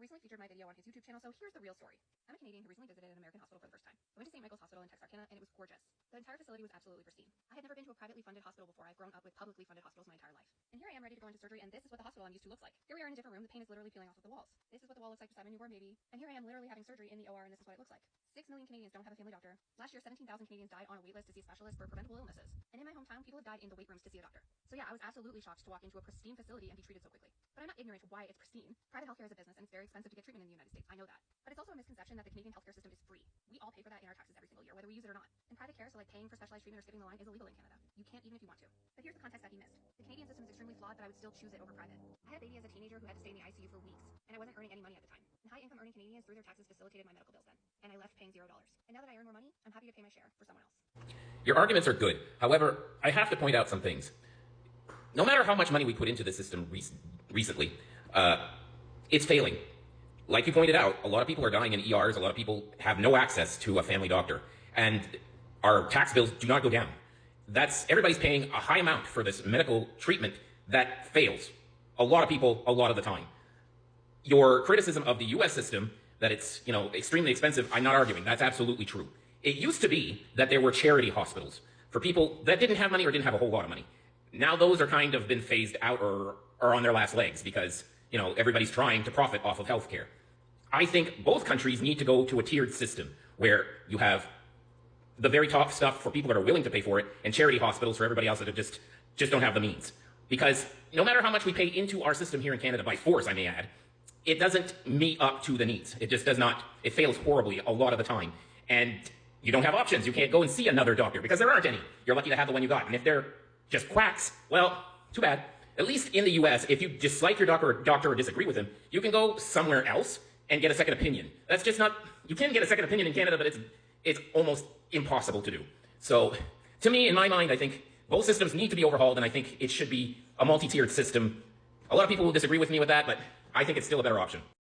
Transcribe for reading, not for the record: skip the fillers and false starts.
recently featured my video on his YouTube channel, so here's the real story. I'm a Canadian who recently visited an American hospital for the first time. I went to St. Michael's Hospital in Texarkana, and it was gorgeous. The entire facility was absolutely pristine. I had never been to a privately funded hospital before. I've grown up with publicly funded hospitals my entire life. And here I am ready to go into surgery, and this is what the hospital I'm used to looks like. Here we are in a different room. The paint is literally peeling off of the walls. This is what the wall looks like just having a newborn baby. And here I am literally having surgery in the OR, and this is what it looks like. 6 million Canadians don't have a family doctor. Last year, 17,000 Canadians died on a wait list to see a specialist for preventable illnesses. And in my hometown, people have died in the wait rooms to see a doctor. So yeah, I was absolutely shocked to walk into a pristine facility and be treated so quickly. But I'm not ignorant to why it's pristine. Private healthcare is a business, and it's very expensive to get treatment in the United States. I know that. But it's also a misconception that the Canadian healthcare system is free. We all pay for that in our taxes every single year, whether we use it or not. And private care, so like paying for specialized treatment or skipping the line, is illegal in Canada. You can't even if you want to. But here's the context that he missed. The Canadian system is extremely flawed, but I would still choose it over private. I had a baby as a teenager who had to stay in the ICU for weeks, and I wasn't earning any money at the time. And high-income earning Canadians, through their taxes, facilitated my medical bills then. And I left paying $0. And now that I earn more money, I'm happy to pay my share for someone else. Your arguments are good. However, I have to point out some things. No matter how much money we put into the system recently, it's failing. Like you pointed out, a lot of people are dying in ERs. A lot of people have no access to a family doctor. And our tax bills do not go down. Everybody's paying a high amount for this medical treatment that fails. A lot of people, a lot of the time. Your criticism of the US system, that it's, extremely expensive, I'm not arguing. That's absolutely true. It used to be that there were charity hospitals for people that didn't have money or didn't have a whole lot of money. Now those are kind of been phased out or are on their last legs because, everybody's trying to profit off of healthcare. I think both countries need to go to a tiered system where you have the very top stuff for people that are willing to pay for it and charity hospitals for everybody else that just don't have the means. Because no matter how much we pay into our system here in Canada, by force I may add, it doesn't meet up to the needs. It just does not. It fails horribly a lot of the time. And you don't have options. You can't go and see another doctor because there aren't any. You're lucky to have the one you got. And if they're just quacks, well, too bad. At least in the US, if you dislike your doctor or disagree with him, you can go somewhere else and get a second opinion. That's just not, you can get a second opinion in Canada, but it's almost impossible to do. So to me, in my mind, I think both systems need to be overhauled, and I think it should be a multi-tiered system. A lot of people will disagree with me with that, but I think it's still a better option.